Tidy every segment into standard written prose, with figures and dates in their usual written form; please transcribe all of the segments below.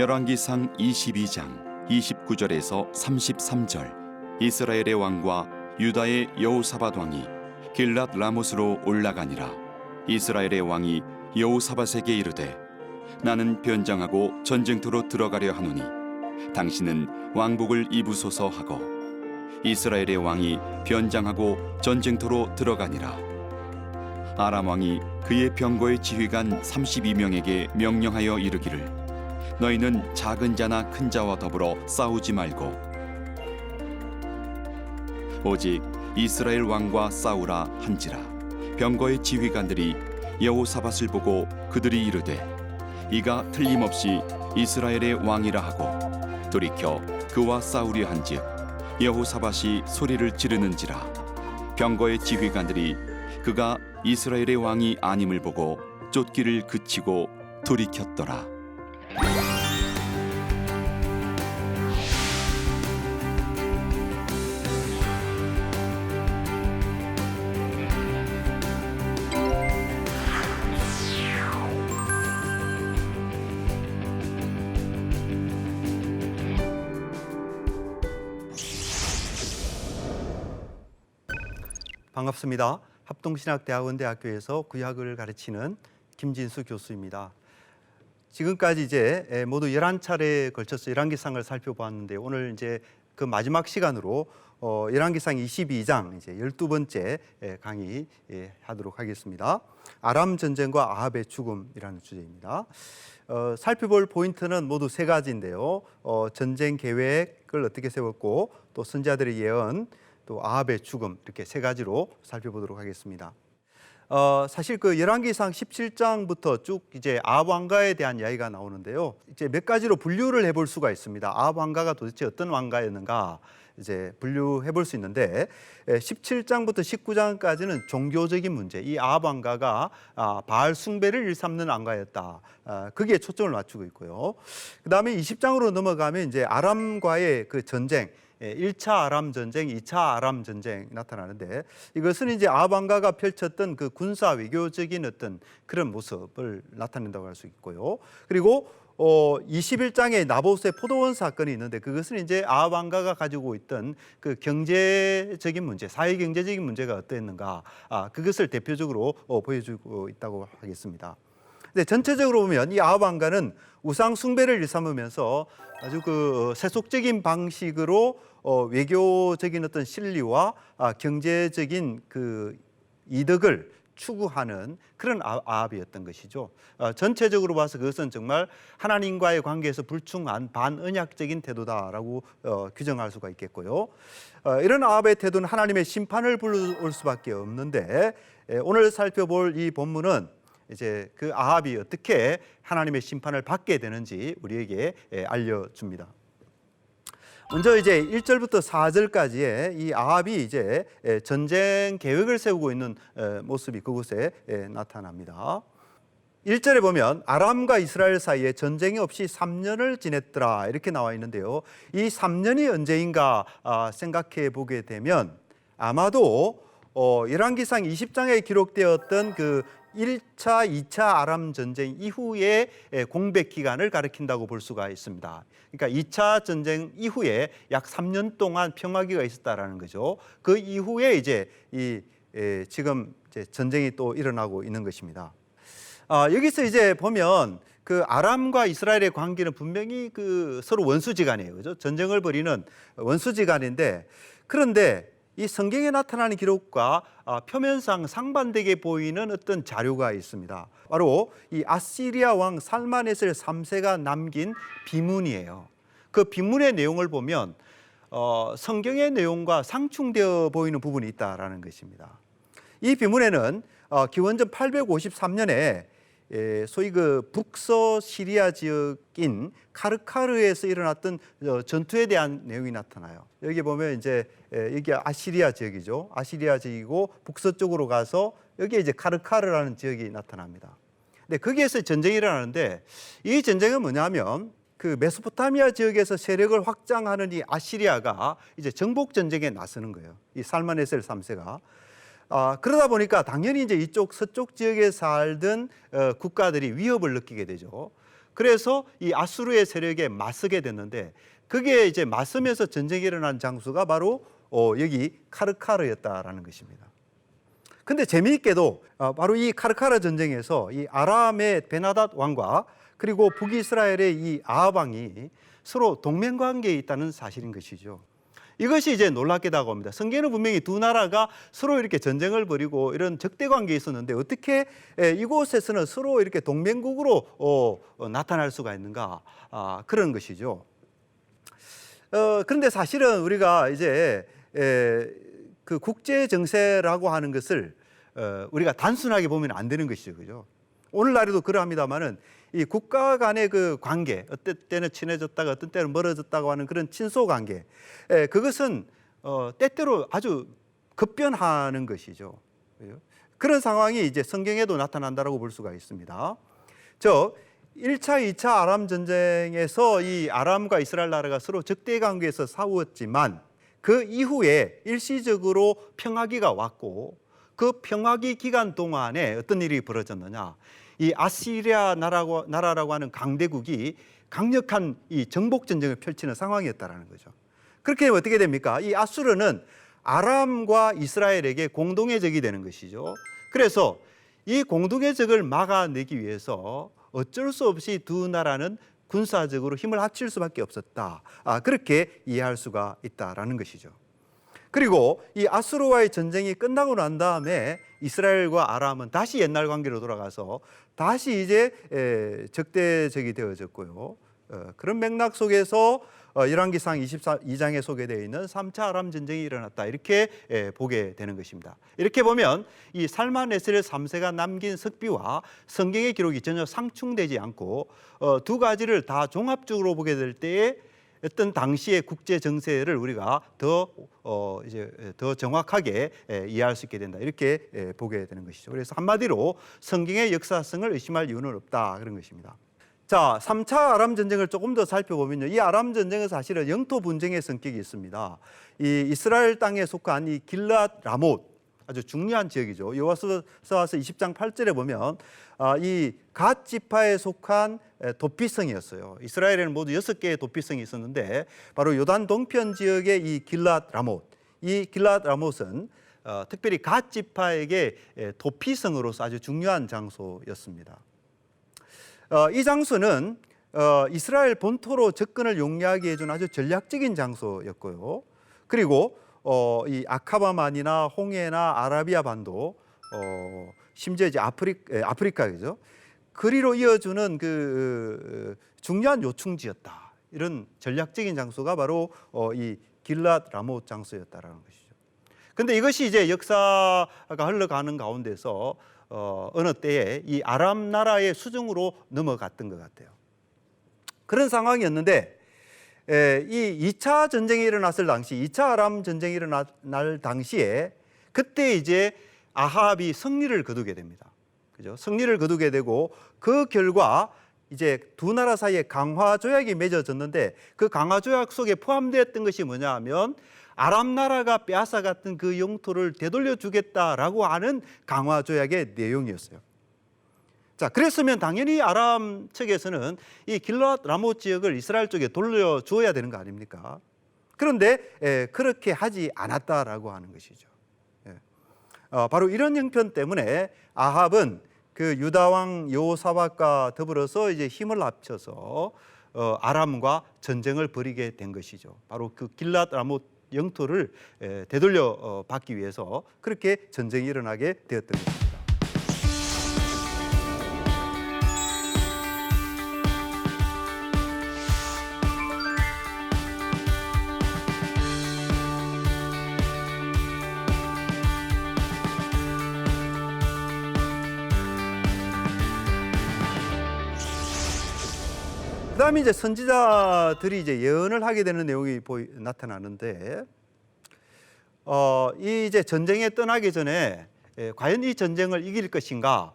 열왕기상 22장 29절에서 33절. 이스라엘의 왕과 유다의 여호사밧 왕이 길랏 라못으로 올라가니라. 이스라엘의 왕이 여호사밧에게 이르되 나는 변장하고 전쟁터로 들어가려 하노니 당신은 왕복을 입으소서 하고 이스라엘의 왕이 변장하고 전쟁터로 들어가니라. 아람 왕이 그의 병거의 지휘관 32명에게 명령하여 이르기를 너희는 작은 자나 큰 자와 더불어 싸우지 말고 오직 이스라엘 왕과 싸우라 한지라. 병거의 지휘관들이 여호사밧을 보고 그들이 이르되 이가 틀림없이 이스라엘의 왕이라 하고 돌이켜 그와 싸우려 한즉 여호사밧이 소리를 지르는지라. 병거의 지휘관들이 그가 이스라엘의 왕이 아님을 보고 쫓기를 그치고 돌이켰더라. 반갑습니다. 합동신학대학원대학교에서 구약을 가르치는 김진수 교수입니다. 지금까지 이제 모두 11차례에 걸쳐서 열왕기상을 살펴보았는데 오늘 이제 그 마지막 시간으로 열왕기상 22장 이제 12번째 강의 하도록 하겠습니다. 아람 전쟁과 아합의 죽음이라는 주제입니다. 살펴볼 포인트는 모두 세 가지인데요. 전쟁 계획을 어떻게 세웠고 또 선지자들의 예언, 또 아합의 죽음, 이렇게 세 가지로 살펴보도록 하겠습니다. 사실 그 열왕기상 17장부터 쭉 이제 아합 왕가에 대한 이야기가 나오는데요. 이제 몇 가지로 분류를 해볼 수가 있습니다. 아합 왕가가 도대체 어떤 왕가였는가 이제 분류해 볼 수 있는데 17장부터 19장까지는 종교적인 문제, 이 아합 왕가가 바알 숭배를 일삼는 왕가였다. 거기에 초점을 맞추고 있고요. 그다음에 20장으로 넘어가면 이제 아람과의 그 전쟁, 1차 아람 전쟁, 2차 아람 전쟁이 나타나는데 이것은 이제 아합 왕가가 펼쳤던 그 군사 외교적인 어떤 그런 모습을 나타낸다고 할 수 있고요. 그리고 21장에 나봇의 포도원 사건이 있는데 그것은 이제 아합 왕가가 가지고 있던 그 경제적인 문제, 사회 경제적인 문제가 어떠했는가, 그것을 대표적으로 보여주고 있다고 하겠습니다. 근데 전체적으로 보면 이 아합 왕가는 우상 숭배를 일삼으면서 아주 그 세속적인 방식으로 외교적인 어떤 실리와 경제적인 그 이득을 추구하는 그런 아합이었던 것이죠. 전체적으로 봐서 그것은 정말 하나님과의 관계에서 불충한 반언약적인 태도다라고 규정할 수가 있겠고요. 이런 아합의 태도는 하나님의 심판을 불러올 수밖에 없는데 오늘 살펴볼 이 본문은 이제 그 아합이 어떻게 하나님의 심판을 받게 되는지 우리에게 알려줍니다. 먼저 이제 1절부터 4절까지의 이 아합이 이제 전쟁 계획을 세우고 있는 모습이 그곳에 나타납니다. 1절에 보면 아람과 이스라엘 사이에 전쟁이 없이 3년을 지냈더라 이렇게 나와 있는데요. 이 3년이 언제인가 생각해 보게 되면 아마도 열왕기상 20장에 기록되었던 그 1차, 2차 아람 전쟁 이후의 공백 기간을 가리킨다고 볼 수가 있습니다. 그러니까 2차 전쟁 이후에 약 3년 동안 평화기가 있었다라는 거죠. 그 이후에 이제 지금 이제 전쟁이 또 일어나고 있는 것입니다. 여기서 이제 보면 그 아람과 이스라엘의 관계는 분명히 그 서로 원수지간이에요, 그죠? 전쟁을 벌이는 원수지간인데 그런데 이 성경에 나타나는 기록과 표면상 상반되게 보이는 어떤 자료가 있습니다. 바로 이 아시리아 왕 살마네셀 3세가 남긴 비문이에요. 그 비문의 내용을 보면 성경의 내용과 상충되어 보이는 부분이 있다라는 것입니다. 이 비문에는 기원전 853년에 소위 그 북서시리아 지역인 카르카르에서 일어났던 전투에 대한 내용이 나타나요. 여기 보면 이제 이게 아시리아 지역이죠. 아시리아 지역이고 북서쪽으로 가서 여기에 이제 카르카르라는 지역이 나타납니다. 근데 거기에서 전쟁이 일어나는데 이 전쟁은 뭐냐면 그 메소포타미아 지역에서 세력을 확장하는 이 아시리아가 이제 정복 전쟁에 나서는 거예요. 이 살마네셀 3세가. 그러다 보니까 당연히 이제 이쪽 서쪽 지역에 살던 국가들이 위협을 느끼게 되죠. 그래서 이 아수르의 세력에 맞서게 됐는데 그게 이제 맞서면서 전쟁이 일어난 장소가 바로 여기 카르카르였다라는 것입니다. 근데 재미있게도 바로 이 카르카르 전쟁에서 이 아람의 베나닷 왕과 그리고 북이스라엘의 이 아합 왕이 서로 동맹 관계에 있다는 사실인 것이죠. 이것이 이제 놀랍게도 합니다. 성경에는 분명히 두 나라가 서로 이렇게 전쟁을 벌이고 이런 적대 관계에 있었는데 어떻게 이곳에서는 서로 이렇게 동맹국으로 나타날 수가 있는가? 그런 것이죠. 그런데 사실은 우리가 이제 그 국제 정세라고 하는 것을 우리가 단순하게 보면 안 되는 것이죠, 그죠? 오늘날에도 그러합니다만은 이 국가 간의 그 관계, 어떤 때는 친해졌다가 어떤 때는 멀어졌다고 하는 그런 친소 관계, 그것은 때때로 아주 급변하는 것이죠. 그런 상황이 이제 성경에도 나타난다라고 볼 수가 있습니다. 1차, 2차 아람 전쟁에서 이 아람과 이스라엘 나라가 서로 적대 관계에서 싸웠지만 그 이후에 일시적으로 평화기가 왔고 그 평화기 기간 동안에 어떤 일이 벌어졌느냐? 이 아시리아 나라라고 하는 강대국이 강력한 이 정복 전쟁을 펼치는 상황이었다라는 거죠. 그렇게 되면 어떻게 됩니까? 이 아수르는 아람과 이스라엘에게 공동의 적이 되는 것이죠. 그래서 이 공동의 적을 막아내기 위해서 어쩔 수 없이 두 나라는 군사적으로 힘을 합칠 수밖에 없었다. 그렇게 이해할 수가 있다라는 것이죠. 그리고 이 아수르와의 전쟁이 끝나고 난 다음에 이스라엘과 아람은 다시 옛날 관계로 돌아가서 다시 이제 적대적이 되어졌고요. 그런 맥락 속에서 열왕기상 22장에 소개되어 있는 3차 아람 전쟁이 일어났다 이렇게 보게 되는 것입니다. 이렇게 보면 이 살마네세르 3세가 남긴 석비와 성경의 기록이 전혀 상충되지 않고 두 가지를 다 종합적으로 보게 될 때에 어떤 당시의 국제 정세를 우리가 더 정확하게 이해할 수 있게 된다 이렇게 보게 되는 것이죠. 그래서 한마디로 성경의 역사성을 의심할 이유는 없다 그런 것입니다. 자, 3차 아람 전쟁을 조금 더 살펴보면요, 이 아람 전쟁은 사실은 영토 분쟁의 성격이 있습니다. 이 이스라엘 땅에 속한 이 길랏 라못 아주 중요한 지역이죠. 여호와서 20장 8절에 보면 이 갓 지파에 속한 도피성이었어요. 이스라엘에는 모두 6개의 도피성이 있었는데 바로 요단 동편 지역의 이 길랏 라못, 이 길랏 라못은 특별히 갓 지파에게 도피성으로서 아주 중요한 장소였습니다. 이 장소는 이스라엘 본토로 접근을 용이하게 해준 아주 전략적인 장소였고요. 그리고 이 아카바만이나 홍해나 아라비아 반도, 심지어 이제 아프리카죠. 그리로 이어주는 그 중요한 요충지였다. 이런 전략적인 장소가 바로 이 길랏 라못 장소였다라는 것이죠. 그런데 이것이 이제 역사가 흘러가는 가운데서 어느 때에 이 아람 나라의 수중으로 넘어갔던 것 같아요. 그런 상황이었는데 이 2차 전쟁이 일어났을 당시, 2차 아람 전쟁이 일어날 당시에 그때 이제 아합이 승리를 거두게 됩니다. 그죠? 승리를 거두게 되고 그 결과 이제 두 나라 사이에 강화 조약이 맺어졌는데 그 강화 조약 속에 포함되었던 것이 뭐냐 하면 아람 나라가 빼앗아갔던 그 영토를 되돌려 주겠다라고 하는 강화 조약의 내용이었어요. 자, 그랬으면 당연히 아람 측에서는 이 길랏 라못 지역을 이스라엘 쪽에 돌려주어야 되는 거 아닙니까? 그런데 그렇게 하지 않았다라고 하는 것이죠. 바로 이런 형편 때문에 아합은 그 유다 왕 여호사밧과 더불어서 이제 힘을 합쳐서 아람과 전쟁을 벌이게 된 것이죠. 바로 그 길랏 라못 영토를 되돌려 받기 위해서 그렇게 전쟁이 일어나게 되었던 것입니다. 그다음에 이제 선지자들이 이제 예언을 하게 되는 내용이 나타나는데, 이 이제 전쟁에 떠나기 전에 과연 이 전쟁을 이길 것인가,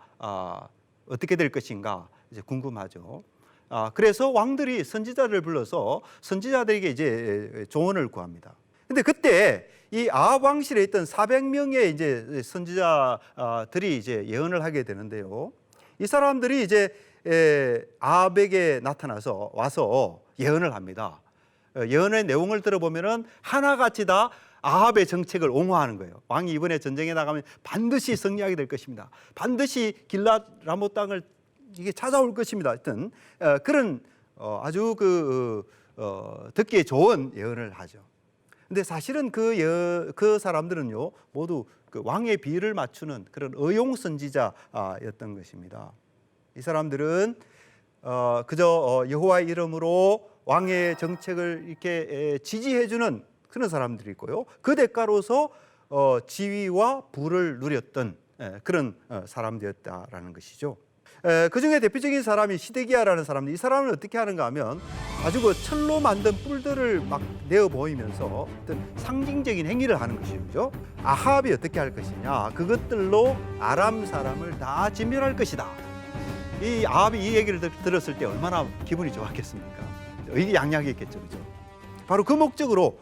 어떻게 될 것인가 이제 궁금하죠. 그래서 왕들이 선지자를 불러서 선지자들에게 이제 조언을 구합니다. 근데 그때 이 아합 왕실에 있던 400명의 이제 선지자들이 이제 예언을 하게 되는데요. 이 사람들이 이제 아합에게 나타나서 와서 예언을 합니다. 예언의 내용을 들어보면은 하나같이 다 아합의 정책을 옹호하는 거예요. 왕이 이번에 전쟁에 나가면 반드시 승리하게 될 것입니다. 반드시 길랏 라못 땅을 이게 찾아올 것입니다. 하여튼 그런 아주 듣기에 좋은 예언을 하죠. 근데 사실은 그 사람들은요 모두 그 왕의 비위를 맞추는 그런 의용 선지자였던 것입니다. 이 사람들은 그저 여호와의 이름으로 왕의 정책을 이렇게 지지해주는 그런 사람들이 있고요. 그 대가로서 지위와 부를 누렸던 그런 사람들이었다라는 것이죠. 그 중에 대표적인 사람이 시드기야라는 사람인데, 이 사람은 어떻게 하는가 하면 아주 그 철로 만든 뿔들을 막 내어 보이면서 어떤 상징적인 행위를 하는 것이죠. 아합이 어떻게 할 것이냐, 그것들로 아람 사람을 다 진멸할 것이다. 이 아합이 이 얘기를 들었을 때 얼마나 기분이 좋았겠습니까? 의기양양했겠죠, 그죠? 바로 그 목적으로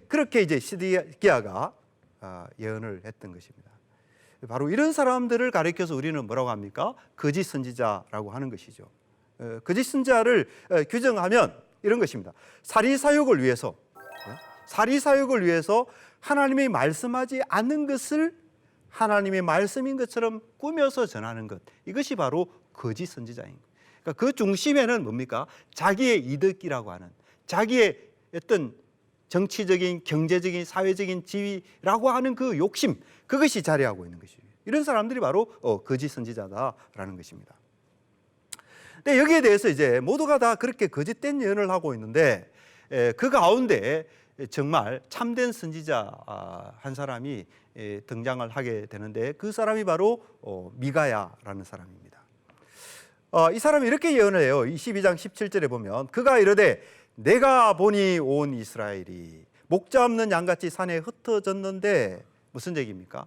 그렇게 이제 시드기야가 예언을 했던 것입니다. 바로 이런 사람들을 가리켜서 우리는 뭐라고 합니까? 거짓 선지자라고 하는 것이죠. 거짓 선지자를 규정하면 이런 것입니다. 사리사욕을 위해서 하나님이 말씀하지 않는 것을 하나님의 말씀인 것처럼 꾸며서 전하는 것, 이것이 바로 거짓 선지자인 거예요. 그러니까 그 중심에는 뭡니까? 자기의 이득이라고 하는, 자기의 어떤 정치적인, 경제적인, 사회적인 지위라고 하는 그 욕심, 그것이 자리하고 있는 것이에요. 이런 사람들이 바로 거짓 선지자다라는 것입니다. 근데 여기에 대해서 이제 모두가 다 그렇게 거짓된 예언을 하고 있는데, 그 가운데 정말 참된 선지자 한 사람이 등장을 하게 되는데, 그 사람이 바로 미가야라는 사람입니다. 이 사람이 이렇게 예언을 해요. 22장 17절에 보면, 그가 이르되 내가 보니 온 이스라엘이 목자 없는 양같이 산에 흩어졌는데, 무슨 얘기입니까?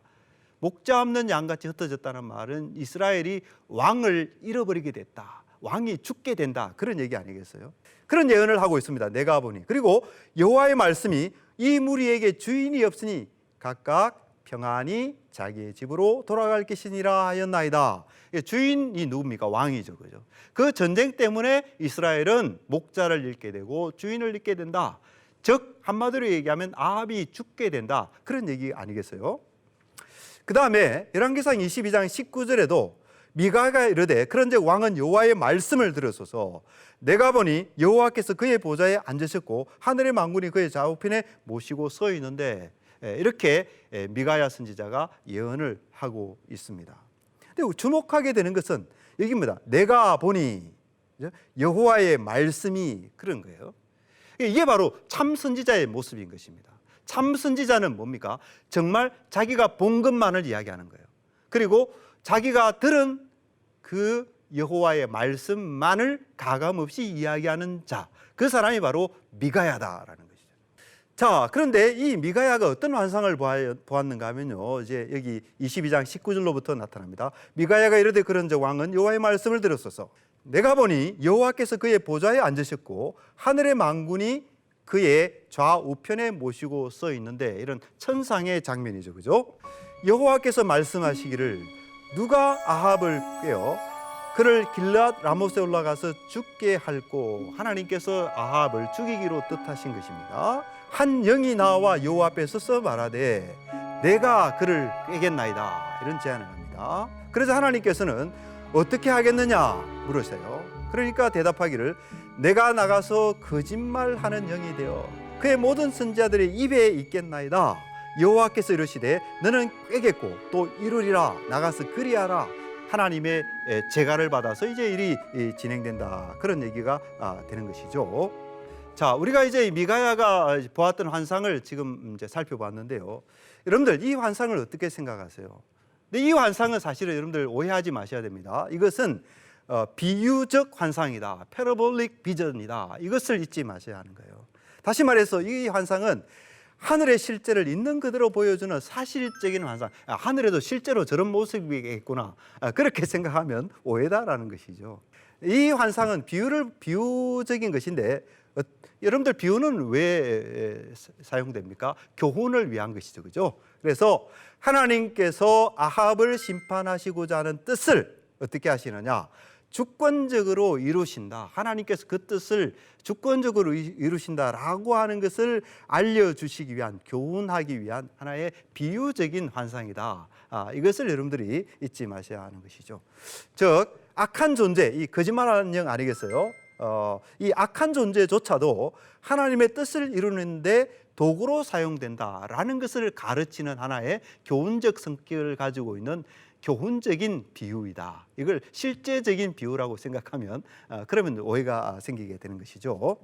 목자 없는 양같이 흩어졌다는 말은 이스라엘이 왕을 잃어버리게 됐다, 왕이 죽게 된다, 그런 얘기 아니겠어요? 그런 예언을 하고 있습니다. 내가 보니. 그리고 여호와의 말씀이 이 무리에게 주인이 없으니 각각 평안히 자기의 집으로 돌아갈 것이니라 하였나이다. 주인이 누굽니까? 왕이죠, 그죠? 그 전쟁 때문에 이스라엘은 목자를 잃게 되고 주인을 잃게 된다. 즉 한마디로 얘기하면 아합이 죽게 된다, 그런 얘기 아니겠어요? 그 다음에 열왕기상 22장 19절에도 미가가 이르되 그런즉 왕은 여호와의 말씀을 들으소서. 내가 보니 여호와께서 그의 보좌에 앉으셨고 하늘의 만군이 그의 좌우편에 모시고 서 있는데, 이렇게 미가야 선지자가 예언을 하고 있습니다. 근데 주목하게 되는 것은 여기입니다. 내가 보니 여호와의 말씀이, 그런 거예요. 이게 바로 참 선지자의 모습인 것입니다. 참 선지자는 뭡니까? 정말 자기가 본 것만을 이야기하는 거예요. 그리고 자기가 들은 그 여호와의 말씀만을 가감없이 이야기하는 자, 그 사람이 바로 미가야다라는 것이죠. 자, 그런데 이 미가야가 어떤 환상을 보았는가 하면요, 이제 여기 22장 19절로부터 나타납니다. 미가야가 이르되 그런즉 왕은 여호와의 말씀을 들었소서. 내가 보니 여호와께서 그의 보좌에 앉으셨고 하늘의 만군이 그의 좌우편에 모시고 서 있는데, 이런 천상의 장면이죠, 그죠? 여호와께서 말씀하시기를 누가 아합을 꾀어 그를 길랏 라못에 올라가서 죽게 할꼬. 하나님께서 아합을 죽이기로 뜻하신 것입니다. 한 영이 나와 여호와 앞에 서서 말하되 내가 그를 꾀겠나이다, 이런 제안을 합니다. 그래서 하나님께서는 어떻게 하겠느냐 물으세요. 그러니까 대답하기를 내가 나가서 거짓말하는 영이 되어 그의 모든 선지자들의 입에 있겠나이다. 여호와께서 이르시되 너는 꾀겠고 또 이루리라. 나가서 그리하라. 하나님의 제가를 받아서 이제 일이 진행된다, 그런 얘기가 되는 것이죠. 자, 우리가 이제 미가야가 보았던 환상을 지금 이제 살펴봤는데요. 여러분들 이 환상을 어떻게 생각하세요? 근데 이 환상은 사실은 여러분들 오해하지 마셔야 됩니다. 이것은 비유적 환상이다, 패러볼릭 비전이다, 이것을 잊지 마셔야 하는 거예요. 다시 말해서 이 환상은 하늘의 실제를 있는 그대로 보여주는 사실적인 환상. 하늘에도 실제로 저런 모습이 있구나, 그렇게 생각하면 오해다라는 것이죠. 이 환상은 비유적인 것인데, 여러분들 비유는 왜 사용됩니까? 교훈을 위한 것이죠, 그죠? 그래서 하나님께서 아합을 심판하시고자 하는 뜻을 어떻게 하시느냐? 주권적으로 이루신다. 하나님께서 그 뜻을 주권적으로 이루신다라고 하는 것을 알려주시기 위한, 교훈하기 위한 하나의 비유적인 환상이다. 이것을 여러분들이 잊지 마셔야 하는 것이죠. 즉 악한 존재, 이 거짓말하는 영 아니겠어요? 이 악한 존재조차도 하나님의 뜻을 이루는데 도구로 사용된다라는 것을 가르치는 하나의 교훈적 성격을 가지고 있는 교훈적인 비유이다. 이걸 실제적인 비유라고 생각하면 그러면 오해가 생기게 되는 것이죠.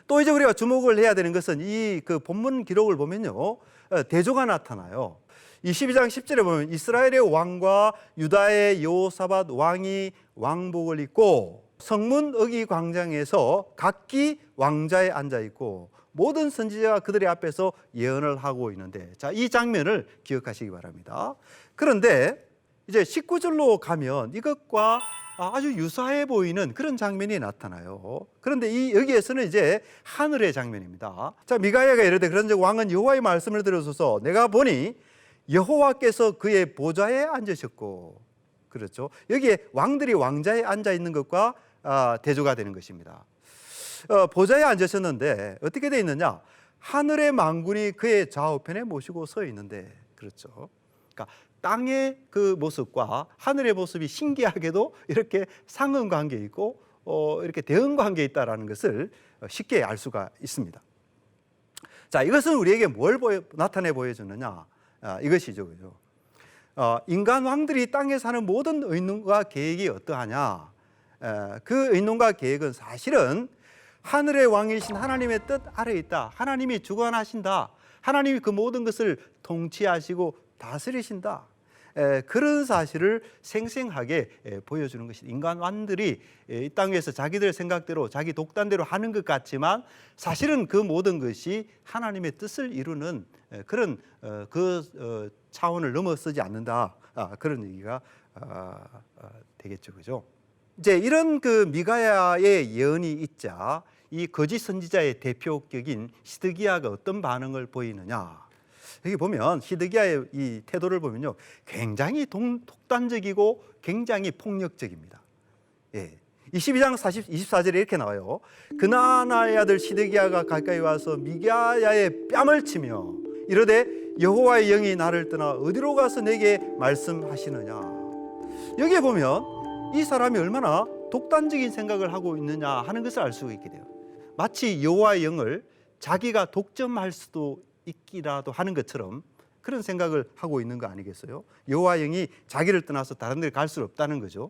또 이제 우리가 주목을 해야 되는 것은 이 그 본문 기록을 보면요, 대조가 나타나요. 22장 10절에 보면 이스라엘의 왕과 유다의 여호사밧 왕이 왕복을 입고 성문 어기 광장에서 각기 왕자에 앉아 있고 모든 선지자가 그들의 앞에서 예언을 하고 있는데, 자, 이 장면을 기억하시기 바랍니다. 그런데 이제 19절로 가면 이것과 아주 유사해 보이는 그런 장면이 나타나요. 그런데 여기에서는 이제 하늘의 장면입니다. 자, 미가야가 이르되 그런즉 왕은 여호와의 말씀을 들으소서. 내가 보니 여호와께서 그의 보좌에 앉으셨고, 그렇죠. 여기에 왕들이 왕자에 앉아 있는 것과 대조가 되는 것입니다. 보좌에 앉으셨는데 어떻게 되어 있느냐? 하늘의 만군이 그의 좌우편에 모시고 서 있는데, 그렇죠. 그러니까 땅의 그 모습과 하늘의 모습이 신기하게도 이렇게 상응관계에 있고 이렇게 대응관계에 있다는 것을 쉽게 알 수가 있습니다. 자, 이것은 우리에게 뭘 나타내 보여주느냐? 이것이죠, 그죠? 인간 왕들이 땅에 사는 모든 의논과 계획이 어떠하냐? 그 의논과 계획은 사실은 하늘의 왕이신 하나님의 뜻 아래에 있다. 하나님이 주관하신다. 하나님이 그 모든 것을 통치하시고 다스리신다. 그런 사실을 생생하게 보여주는 것이, 인간 왕들이 이 땅에서 자기들 생각대로 자기 독단대로 하는 것 같지만 사실은 그 모든 것이 하나님의 뜻을 이루는 그런 그 차원을 넘어서지 않는다. 그런 얘기가 되겠죠, 그죠? 이제 이런 그 미가야의 예언이 있자 이 거짓 선지자의 대표격인 시드기야가 어떤 반응을 보이느냐? 여기 보면 시드기야의 이 태도를 보면요, 굉장히 독단적이고 굉장히 폭력적입니다. 22장 24절에 이렇게 나와요. 그나나의 아들 시드기야가 가까이 와서 미가야의 뺨을 치며 이르되 여호와의 영이 나를 떠나 어디로 가서 내게 말씀하시느냐. 여기에 보면 이 사람이 얼마나 독단적인 생각을 하고 있느냐 하는 것을 알 수가 있게 돼요. 마치 여호와의 영을 자기가 독점할 수도 있기라도 하는 것처럼 그런 생각을 하고 있는 거 아니겠어요? 여호와의 영이 자기를 떠나서 다른 데 갈 수 없다는 거죠.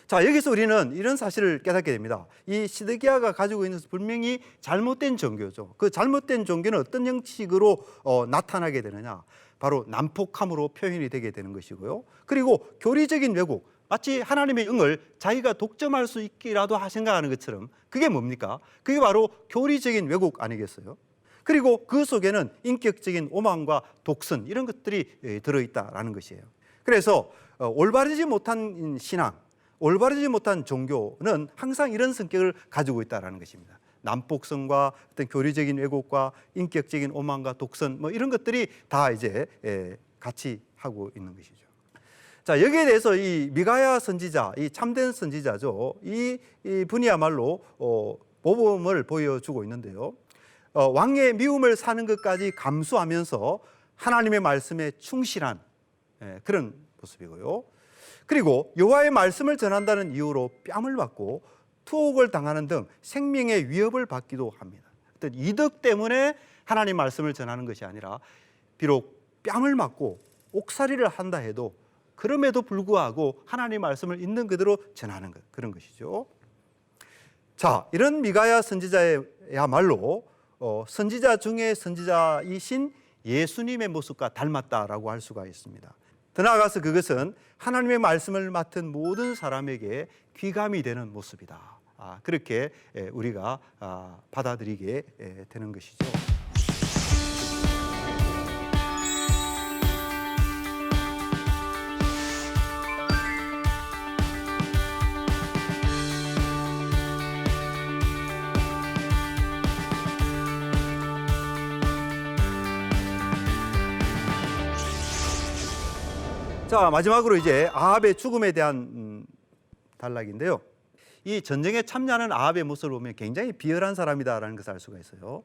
자, 여기서 우리는 이런 사실을 깨닫게 됩니다. 이 시드기야가 가지고 있는 분명히 잘못된 종교죠. 그 잘못된 종교는 어떤 형식으로 나타나게 되느냐? 바로 난폭함으로 표현이 되게 되는 것이고요. 그리고 교리적인 왜곡, 마치 하나님의 영을 자기가 독점할 수 있기라도 생각하는 것처럼, 그게 뭡니까? 그게 바로 교리적인 왜곡 아니겠어요? 그리고 그 속에는 인격적인 오만과 독선, 이런 것들이 들어있다라는 것이에요. 그래서 올바르지 못한 신앙, 올바르지 못한 종교는 항상 이런 성격을 가지고 있다는 것입니다. 난폭성과 어떤 교리적인 왜곡과 인격적인 오만과 독선, 뭐 이런 것들이 다 이제 같이 하고 있는 것이죠. 자, 여기에 대해서 이 미가야 선지자, 이 참된 선지자죠. 이 분이야말로 모범을 보여주고 있는데요. 왕의 미움을 사는 것까지 감수하면서 하나님의 말씀에 충실한 그런 모습이고요. 그리고 여호와의 말씀을 전한다는 이유로 뺨을 맞고 투옥을 당하는 등 생명의 위협을 받기도 합니다. 어떤 이득 때문에 하나님 말씀을 전하는 것이 아니라 비록 뺨을 맞고 옥살이를 한다 해도 그럼에도 불구하고 하나님 말씀을 있는 그대로 전하는 것, 그런 것이죠. 자, 이런 미가야 선지자야말로 선지자 중에 선지자이신 예수님의 모습과 닮았다라고 할 수가 있습니다. 더 나아가서 그것은 하나님의 말씀을 맡은 모든 사람에게 귀감이 되는 모습이다. 그렇게 우리가 받아들이게 되는 것이죠. 자, 마지막으로 이제 아합의 죽음에 대한 단락인데요. 이 전쟁에 참여하는 아합의 모습을 보면 굉장히 비열한 사람이다라는 것을 알 수가 있어요.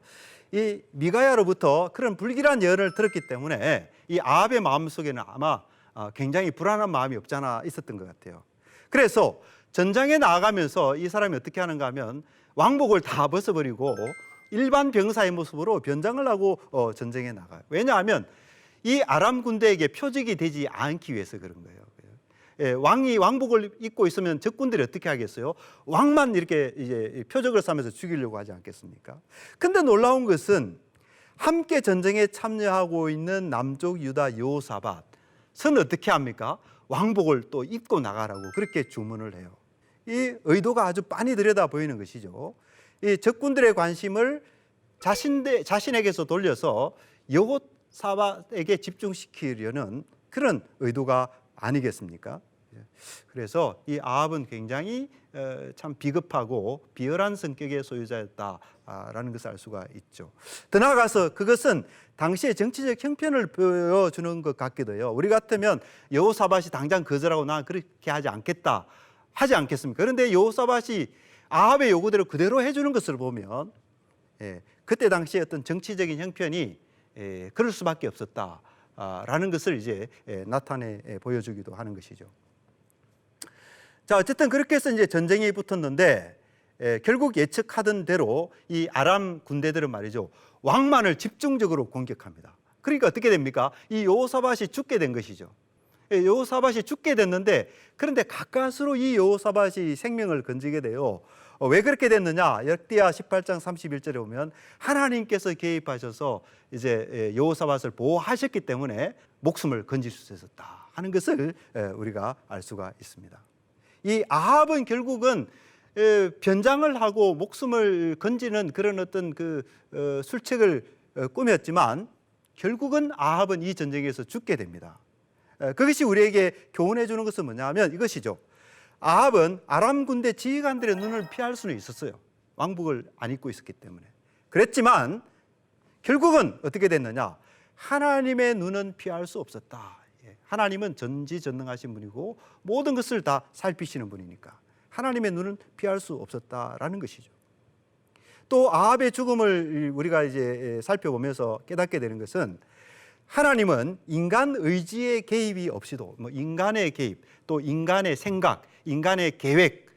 이 미가야로부터 그런 불길한 예언을 들었기 때문에 이 아합의 마음속에는 아마 굉장히 불안한 마음이 없잖아 있었던 것 같아요. 그래서 전장에 나아가면서 이 사람이 어떻게 하는가 하면 왕복을 다 벗어버리고 일반 병사의 모습으로 변장을 하고 전쟁에 나가요. 왜냐하면 이 아람 군대에게 표적이 되지 않기 위해서 그런 거예요. 왕이 왕복을 입고 있으면 적군들이 어떻게 하겠어요? 왕만 이렇게 이제 표적을 삼아서 죽이려고 하지 않겠습니까? 근데 놀라운 것은 함께 전쟁에 참여하고 있는 남쪽 유다 여호사밧은 어떻게 합니까? 왕복을 또 입고 나가라고 그렇게 주문을 해요. 이 의도가 아주 빤히 들여다 보이는 것이죠. 이 적군들의 관심을 자신에게서 돌려서 여호사밧에게 집중시키려는 그런 의도가 아니겠습니까? 그래서 이 아합은 굉장히 참 비겁하고 비열한 성격의 소유자였다라는 것을 알 수가 있죠. 더 나아가서 그것은 당시의 정치적 형편을 보여주는 것 같기도 해요. 우리 같으면 여호사밧이 당장 거절하고 난 그렇게 하지 않겠다 하지 않겠습니까? 그런데 여호사밧이 아합의 요구대로 그대로 해주는 것을 보면 그때 당시의 어떤 정치적인 형편이 그럴 수밖에 없었다. 라는 것을 이제 나타내 보여주기도 하는 것이죠. 자, 어쨌든 그렇게 해서 이제 전쟁이 붙었는데 결국 예측하던 대로 이 아람 군대들은 말이죠, 왕만을 집중적으로 공격합니다. 그러니까 어떻게 됩니까? 이 여호사밧이 죽게 된 것이죠. 여호사밧이 죽게 됐는데 그런데 가까스로 이 여호사밧이 생명을 건지게 돼요. 왜 그렇게 됐느냐? 역대하 18장 31절에 보면 하나님께서 개입하셔서 이제 여호사밧을 보호하셨기 때문에 목숨을 건질 수 있었다 하는 것을 우리가 알 수가 있습니다. 이 아합은 결국은 변장을 하고 목숨을 건지는 그런 어떤 그 술책을 꾸몄지만 결국은 아합은 이 전쟁에서 죽게 됩니다. 그것이 우리에게 교훈해 주는 것은 뭐냐면 이것이죠. 아합은 아람 군대 지휘관들의 눈을 피할 수는 있었어요. 왕복을 안 입고 있었기 때문에. 그랬지만 결국은 어떻게 됐느냐? 하나님의 눈은 피할 수 없었다. 하나님은 전지전능하신 분이고 모든 것을 다 살피시는 분이니까 하나님의 눈은 피할 수 없었다라는 것이죠. 또 아합의 죽음을 우리가 이제 살펴보면서 깨닫게 되는 것은 하나님은 인간 의지의 개입이 없이도 인간의 개입, 또 인간의 생각, 인간의 계획,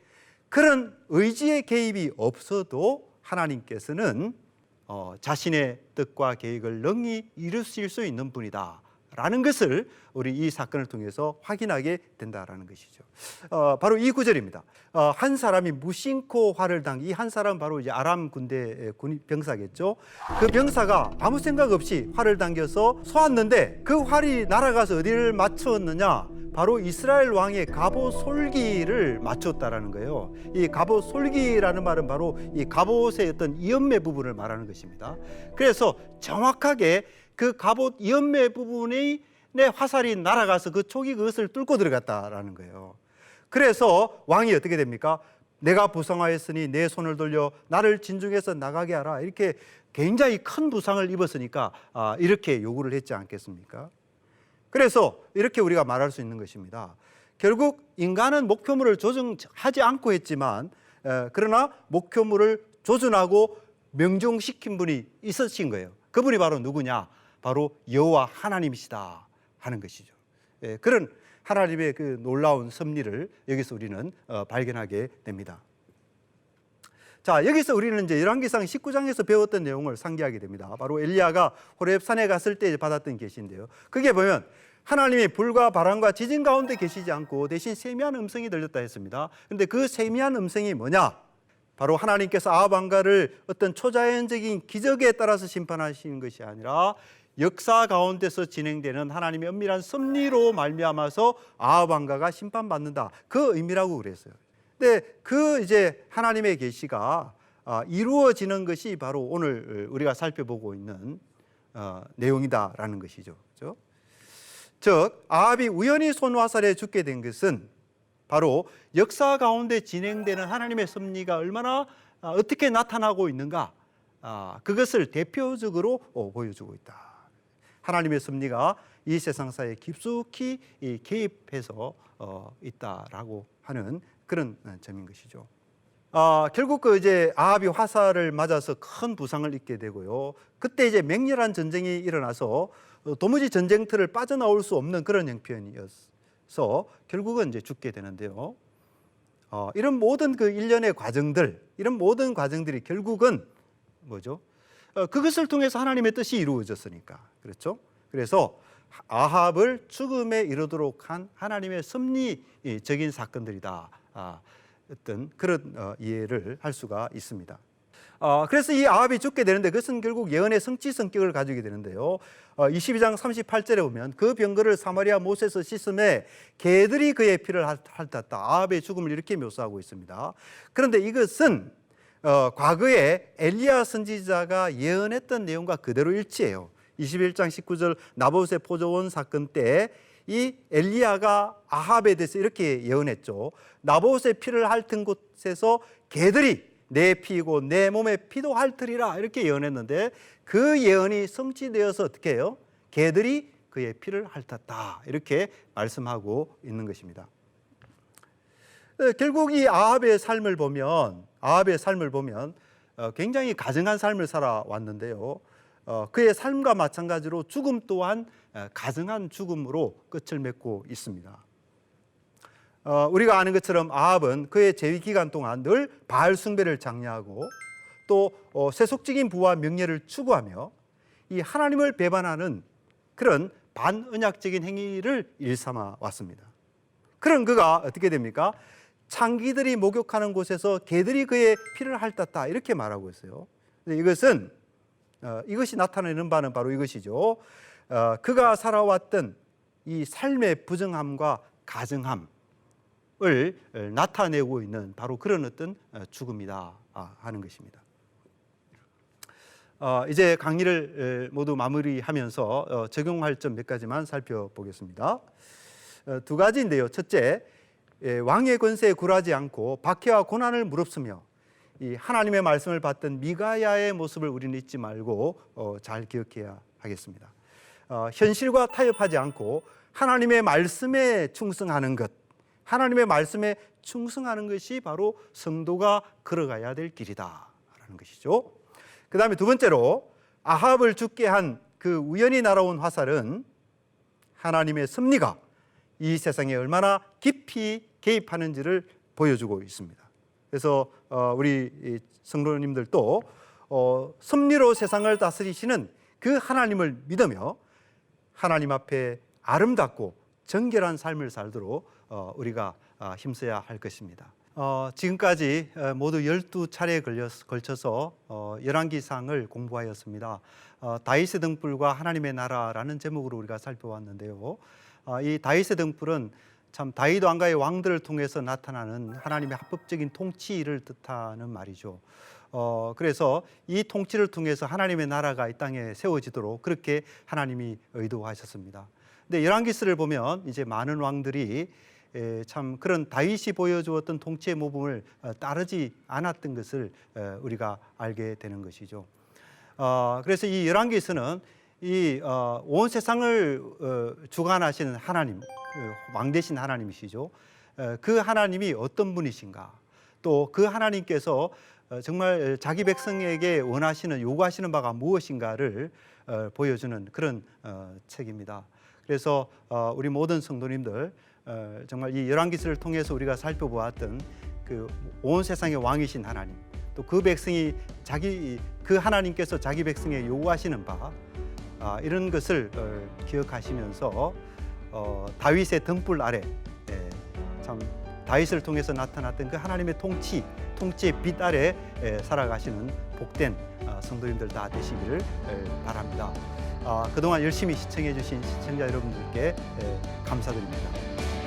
그런 의지의 개입이 없어도 하나님께서는 자신의 뜻과 계획을 능히 이루실 수 있는 분이다 라는 것을 우리 이 사건을 통해서 확인하게 된다라는 것이죠. 바로 이 구절입니다. 한 사람이 무심코 활을 당기, 이 한 사람은 바로 이제 아람 군대 병사겠죠. 그 병사가 아무 생각 없이 활을 당겨서 쏘았는데 그 활이 날아가서 어디를 맞추었느냐? 바로 이스라엘 왕의 갑옷 솔기를 맞췄다라는 거예요. 이 갑옷 솔기라는 말은 바로 이 갑옷의 어떤 이연매 부분을 말하는 것입니다. 그래서 정확하게 그 갑옷 이연매 부분의 화살이 날아가서 그 촉이 그것을 뚫고 들어갔다라는 거예요. 그래서 왕이 어떻게 됩니까? 내가 부상하였으니 내 손을 돌려 나를 진중해서 나가게 하라. 이렇게 굉장히 큰 부상을 입었으니까 이렇게 요구를 했지 않겠습니까? 그래서 이렇게 우리가 말할 수 있는 것입니다. 결국 인간은 목표물을 조정하지 않고 했지만 그러나 목표물을 조준하고 명중시킨 분이 있으신 거예요. 그분이 바로 누구냐? 바로 여호와 하나님이시다 하는 것이죠. 그런 하나님의 그 놀라운 섭리를 여기서 우리는 발견하게 됩니다. 자, 여기서 우리는 이제 열왕기상 19장에서 배웠던 내용을 상기하게 됩니다. 바로 엘리야가 호렙산에 갔을 때 받았던 계시인데요. 그게 보면 하나님이 불과 바람과 지진 가운데 계시지 않고 대신 세미한 음성이 들렸다 했습니다. 그런데 그 세미한 음성이 뭐냐? 바로 하나님께서 아합 왕가를 어떤 초자연적인 기적에 따라서 심판하시는 것이 아니라 역사 가운데서 진행되는 하나님의 엄밀한 섭리로 말미암아서 아합 왕가가 심판받는다. 그 의미라고 그랬어요. 근데 그 이제 하나님의 계시가 이루어지는 것이 바로 오늘 우리가 살펴보고 있는 내용이다라는 것이죠. 그렇죠? 즉 아합이 우연히 손화살에 죽게 된 것은 바로 역사 가운데 진행되는 하나님의 섭리가 얼마나 어떻게 나타나고 있는가, 그것을 대표적으로 보여주고 있다. 하나님의 섭리가 이 세상사에 깊숙이 개입해서 있다라고 하는 그런 점인 것이죠. 결국 이제 아합이 화살을 맞아서 큰 부상을 입게 되고요. 그때 이제 맹렬한 전쟁이 일어나서 도무지 전쟁터를 빠져나올 수 없는 그런 형편이어서 결국은 이제 죽게 되는데요. 이런 모든 그 일련의 과정들, 이런 모든 과정들이 결국은 뭐죠? 그것을 통해서 하나님의 뜻이 이루어졌으니까. 그렇죠? 그래서 아합을 죽음에 이르도록 한 하나님의 섭리적인 사건들이다. 어떤 그런 이해를 할 수가 있습니다. 그래서 이 아합이 죽게 되는데 그것은 결국 예언의 성취 성격을 가지게 되는데요. 22장 38절에 보면 그 병거를 사마리아 못에서 씻음에 개들이 그의 피를 핥았다. 아합의 죽음을 이렇게 묘사하고 있습니다. 그런데 이것은 과거에 엘리야 선지자가 예언했던 내용과 그대로 일치해요. 21장 19절 나봇의 포도원 사건 때 이 엘리야가 아합에 대해서 이렇게 예언했죠. 나봇의 피를 핥은 곳에서 개들이 내 피이고 내 몸의 피도 핥으리라 이렇게 예언했는데 그 예언이 성취되어서 어떻게 해요? 개들이 그의 피를 핥았다 이렇게 말씀하고 있는 것입니다. 결국 이 아합의 삶을 보면 굉장히 가증한 삶을 살아왔는데요. 그의 삶과 마찬가지로 죽음 또한 가증한 죽음으로 끝을 맺고 있습니다. 우리가 아는 것처럼 아합은 그의 재위 기간 동안 늘 바알 숭배를 장려하고 또 세속적인 부와 명예를 추구하며 이 하나님을 배반하는 그런 반언약적인 행위를 일삼아 왔습니다. 그런 그가 어떻게 됩니까? 창기들이 목욕하는 곳에서 개들이 그의 피를 핥았다 이렇게 말하고 있어요. 이것이 나타내는 바는 바로 이것이죠. 그가 살아왔던 이 삶의 부정함과 가증함을 나타내고 있는 바로 그런 어떤 죽음이다 하는 것입니다. 이제 강의를 모두 마무리하면서 적용할 점 몇 가지만 살펴보겠습니다. 두 가지인데요. 첫째, 왕의 권세에 굴하지 않고 박해와 고난을 무릅쓰며 이 하나님의 말씀을 받던 미가야의 모습을 우리는 잊지 말고 잘 기억해야 하겠습니다. 현실과 타협하지 않고 하나님의 말씀에 충성하는 것, 하나님의 말씀에 충성하는 것이 바로 성도가 걸어가야 될 길이다라는 것이죠. 그 다음에 두 번째로 아합을 죽게 한 그 우연히 날아온 화살은 하나님의 섭리가 이 세상에 얼마나 깊이 개입하는지를 보여주고 있습니다. 그래서 우리 성도님들도 섭리로 세상을 다스리시는 그 하나님을 믿으며 하나님 앞에 아름답고 정결한 삶을 살도록 우리가 힘써야 할 것입니다. 지금까지 모두 12차례에 걸쳐서 열왕기상을 공부하였습니다. 다윗의 등불과 하나님의 나라라는 제목으로 우리가 살펴봤는데요. 이 다윗의 등불은 참 다윗 왕가의 왕들을 통해서 나타나는 하나님의 합법적인 통치를 뜻하는 말이죠. 그래서 이 통치를 통해서 하나님의 나라가 이 땅에 세워지도록 그렇게 하나님이 의도하셨습니다. 근데 열왕기서를 보면 이제 많은 왕들이 참 그런 다윗이 보여주었던 통치의 모범을 따르지 않았던 것을 우리가 알게 되는 것이죠. 그래서 이 열왕기서는 이 온 세상을 주관하시는 하나님, 왕 되신 하나님이시죠. 그 하나님이 어떤 분이신가, 또 그 하나님께서 정말 자기 백성에게 원하시는, 요구하시는 바가 무엇인가를 보여주는 그런 책입니다. 그래서 우리 모든 성도님들 정말 이 열왕기서를 통해서 우리가 살펴보았던 그 온 세상의 왕이신 하나님, 또 그 백성이 그 하나님께서 자기 백성에게 요구하시는 바, 이런 것을 기억하시면서 다윗의 등불 아래 참 다윗을 통해서 나타났던 그 하나님의 통치의 빛 아래 살아가시는 복된 성도님들 다 되시기를 바랍니다. 그동안 열심히 시청해 주신 시청자 여러분들께 감사드립니다.